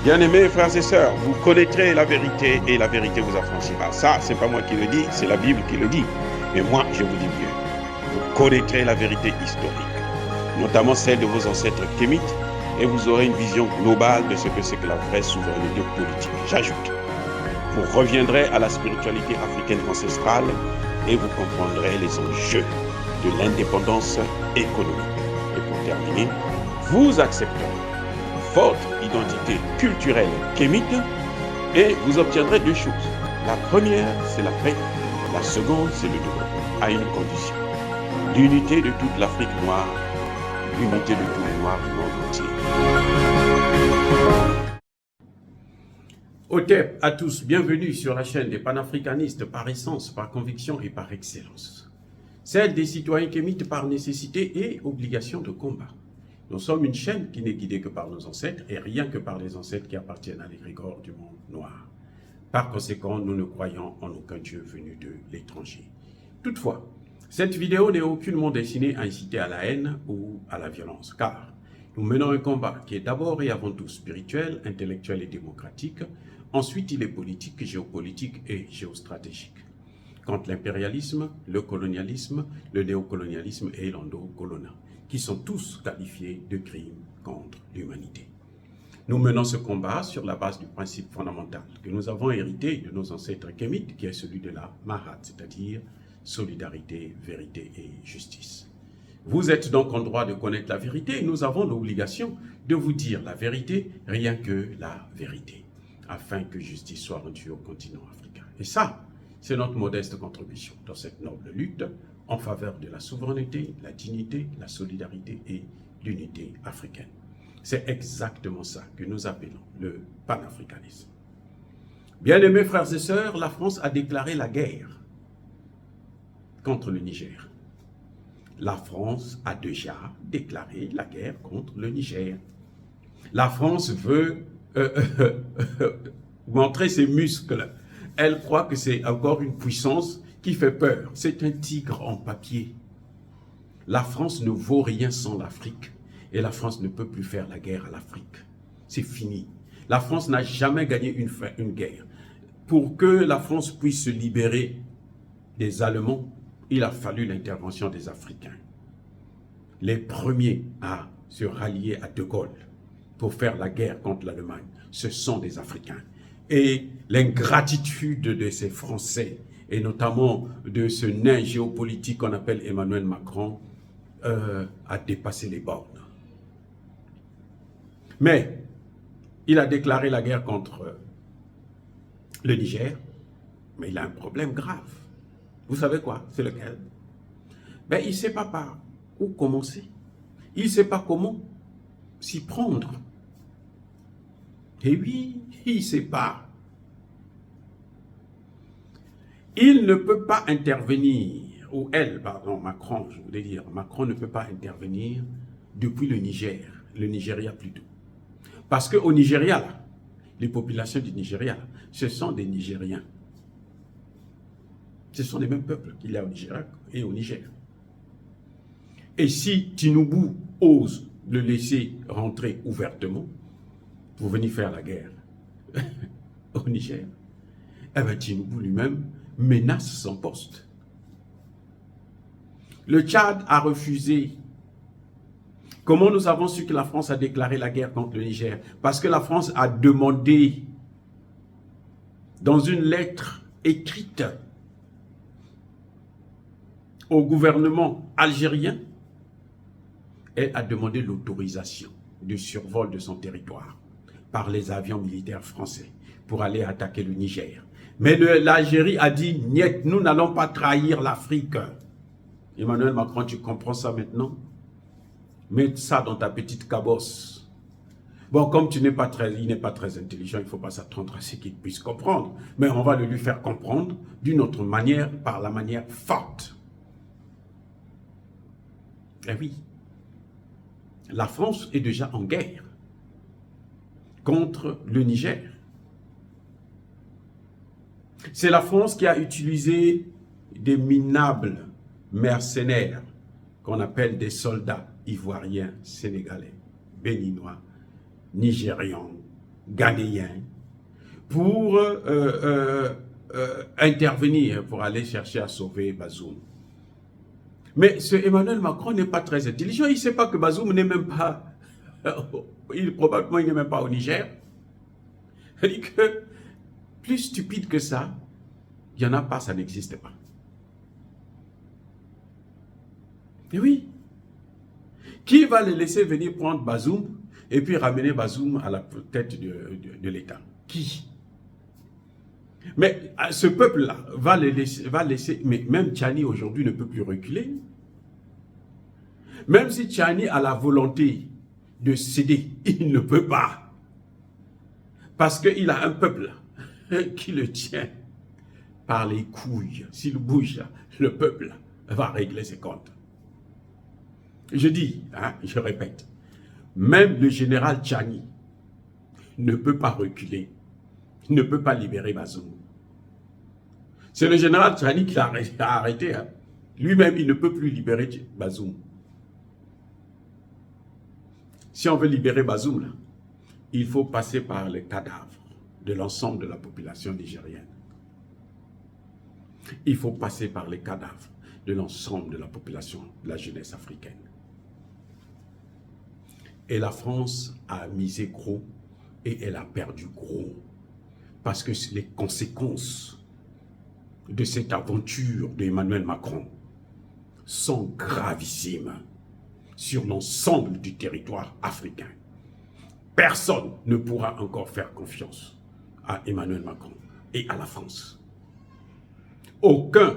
Bien-aimés frères et sœurs, vous connaîtrez la vérité et la vérité vous affranchira. Ça, c'est pas moi qui le dis, c'est la Bible qui le dit. Mais moi, je vous dis mieux. Vous connaîtrez la vérité historique, notamment celle de vos ancêtres kémites, et vous aurez une vision globale de ce que c'est que la vraie souveraineté politique. J'ajoute, vous reviendrez à la spiritualité africaine ancestrale et vous comprendrez les enjeux de l'indépendance économique. Et pour terminer, vous accepterez votre identité culturelle kémite et vous obtiendrez deux choses. La première, c'est la paix. La seconde, c'est le développement, à une condition. L'unité de toute l'Afrique noire, l'unité de tous les Noirs du monde entier. Otep à tous, bienvenue sur la chaîne des panafricanistes par essence, par conviction et par excellence. Celle des citoyens kémites par nécessité et obligation de combat. Nous sommes une chaîne qui n'est guidée que par nos ancêtres et rien que par les ancêtres qui appartiennent à l'égrégore du monde noir. Par conséquent, nous ne croyons en aucun Dieu venu de l'étranger. Toutefois, cette vidéo n'est aucunement destinée à inciter à la haine ou à la violence, car nous menons un combat qui est d'abord et avant tout spirituel, intellectuel et démocratique. Ensuite, il est politique, géopolitique et géostratégique. Contre l'impérialisme, le colonialisme, le néocolonialisme et l'endocolona, qui sont tous qualifiés de crimes contre l'humanité. Nous menons ce combat sur la base du principe fondamental que nous avons hérité de nos ancêtres kémites, qui est celui de la Mahat, c'est-à-dire solidarité, vérité et justice. Vous êtes donc en droit de connaître la vérité et nous avons l'obligation de vous dire la vérité, rien que la vérité, afin que justice soit rendue au continent africain. Et ça, c'est notre modeste contribution dans cette noble lutte en faveur de la souveraineté, la dignité, la solidarité et l'unité africaine. C'est exactement ça que nous appelons le panafricanisme. Bien-aimés frères et sœurs, la France a déclaré la guerre contre le Niger. La France a déjà déclaré la guerre contre le Niger. La France veut montrer ses muscles. Elle croit que c'est encore une puissance qui fait peur. C'est un tigre en papier. La France ne vaut rien sans l'Afrique. Et la France ne peut plus faire la guerre à l'Afrique. C'est fini. La France n'a jamais gagné une guerre. Pour que la France puisse se libérer des Allemands, il a fallu l'intervention des Africains. Les premiers à se rallier à De Gaulle pour faire la guerre contre l'Allemagne, ce sont des Africains. Et l'ingratitude de ces Français, et notamment de ce nain géopolitique qu'on appelle Emmanuel Macron, a dépassé les bornes. Mais il a déclaré la guerre contre le Niger, mais il a un problème grave. Vous savez quoi? C'est lequel? Ben, il ne sait pas par où commencer. Il ne sait pas comment s'y prendre. Et oui, il ne sait pas. Il ne peut pas intervenir, ou elle, pardon, Macron, je voulais dire, Macron ne peut pas intervenir depuis le Nigeria plutôt. Parce qu'au Nigeria, là, les populations du Nigeria, ce sont des Nigériens. Ce sont les mêmes peuples qu'il y a au Nigeria et au Niger. Et si Tinubu ose le laisser rentrer ouvertement pour venir faire la guerre au Niger, eh bien Tinubu lui-même menace son poste. Le Tchad a refusé. Comment nous avons su que la France a déclaré la guerre contre le Niger? Parce que la France a demandé dans une lettre écrite au gouvernement algérien, elle a demandé l'autorisation du survol de son territoire par les avions militaires français pour aller attaquer le Niger. Mais l'Algérie a dit, niet, nous n'allons pas trahir l'Afrique. Emmanuel Macron, tu comprends ça maintenant? Mets ça dans ta petite cabosse. Bon, comme il n'est pas très intelligent, il ne faut pas s'attendre à ce qu'il puisse comprendre. Mais on va le lui faire comprendre d'une autre manière, par la manière forte. Eh oui, la France est déjà en guerre contre le Niger. C'est la France qui a utilisé des minables mercenaires qu'on appelle des soldats ivoiriens, sénégalais, béninois, nigérians, ghanéens pour intervenir, pour aller chercher à sauver Bazoum. Mais ce Emmanuel Macron n'est pas très intelligent. Il ne sait pas que Bazoum n'est même pas, probablement il n'est même pas au Niger. Il dit que plus stupide que ça, il n'y en a pas, ça n'existe pas. Et oui, qui va les laisser venir prendre Bazoum et puis ramener Bazoum à la tête de l'État? Qui? Mais ce peuple-là va laisser, mais même Tchani aujourd'hui ne peut plus reculer. Même si Tchani a la volonté de céder, il ne peut pas. Parce qu'il a un peuple qui le tient par les couilles. S'il bouge, le peuple va régler ses comptes. Je dis, je répète, même le général Tchani ne peut pas reculer, ne peut pas libérer Bazoum. C'est le général Tchani qui l'a arrêté. Lui-même, il ne peut plus libérer Bazoum. Si on veut libérer Bazoum, là, il faut passer par les cadavres de l'ensemble de la population nigérienne. Il faut passer par les cadavres de l'ensemble de la population, de la jeunesse africaine. Et la France a misé gros et elle a perdu gros. Parce que les conséquences de cette aventure d'Emmanuel Macron sont gravissimes sur l'ensemble du territoire africain. Personne ne pourra encore faire confiance à Emmanuel Macron et à la France. Aucun,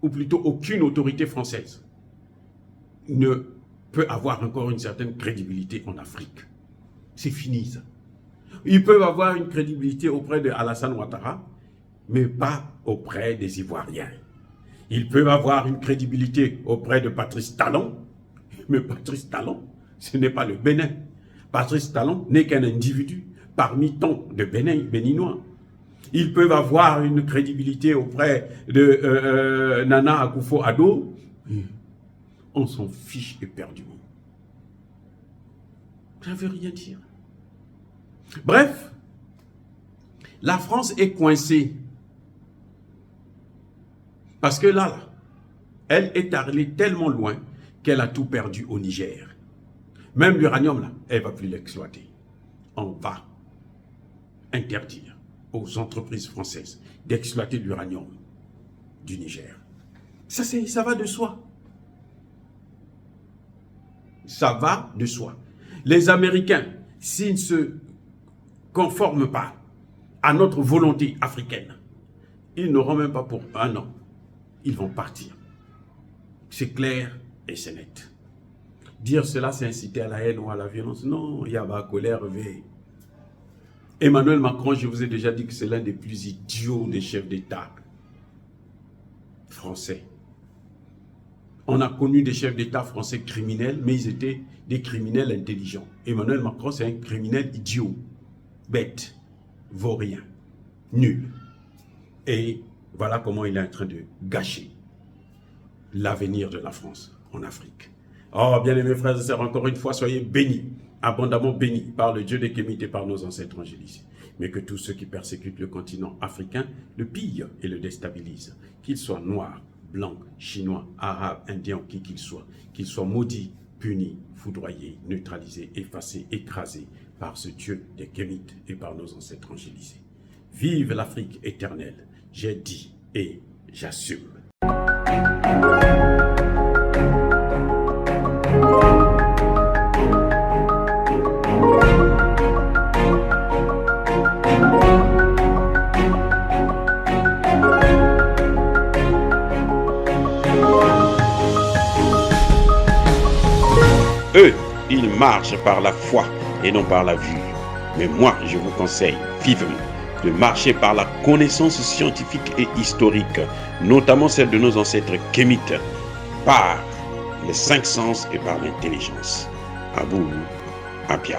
ou plutôt aucune autorité française ne peut avoir encore une certaine crédibilité en Afrique. C'est fini ça. Ils peuvent avoir une crédibilité auprès de Alassane Ouattara, mais pas auprès des Ivoiriens. Ils peuvent avoir une crédibilité auprès de Patrice Talon, mais Patrice Talon, ce n'est pas le Bénin. Patrice Talon n'est qu'un individu parmi tant de Béninois. Ils peuvent avoir une crédibilité auprès de Nana Akufo-Addo. On s'en fiche éperdument. Ça ne veut rien dire. Bref, la France est coincée. Parce que là, elle est allée tellement loin qu'elle a tout perdu au Niger. Même l'uranium, là, elle ne va plus l'exploiter. On va interdire aux entreprises françaises d'exploiter l'uranium du Niger. Ça va de soi. Ça va de soi. Les Américains, s'ils ne se conforment pas à notre volonté africaine, ils n'auront même pas pour un an. Ils vont partir. C'est clair et c'est net. Dire cela, c'est inciter à la haine ou à la violence. Non, il y a la colère. Emmanuel Macron, je vous ai déjà dit que c'est l'un des plus idiots des chefs d'État français. On a connu des chefs d'État français criminels, mais ils étaient des criminels intelligents. Emmanuel Macron, c'est un criminel idiot, bête, vaurien, nul. Et voilà comment il est en train de gâcher l'avenir de la France en Afrique. Oh, bien-aimés frères et sœurs, encore une fois, soyez bénis, abondamment bénis par le Dieu des Kémites et par nos ancêtres angéliques. Mais que tous ceux qui persécutent le continent africain le pillent et le déstabilisent, qu'ils soient noirs, blancs, chinois, arabes, indiens, qui qu'ils soient maudits, punis, foudroyés, neutralisés, effacés, écrasés par ce Dieu des Kémites et par nos ancêtres angélisés. Vive l'Afrique éternelle, j'ai dit et j'assume. Eux, ils marchent par la foi et non par la vue. Mais moi, je vous conseille vivement de marcher par la connaissance scientifique et historique, notamment celle de nos ancêtres kémites, par les 5 sens et par l'intelligence. À vous, Abia.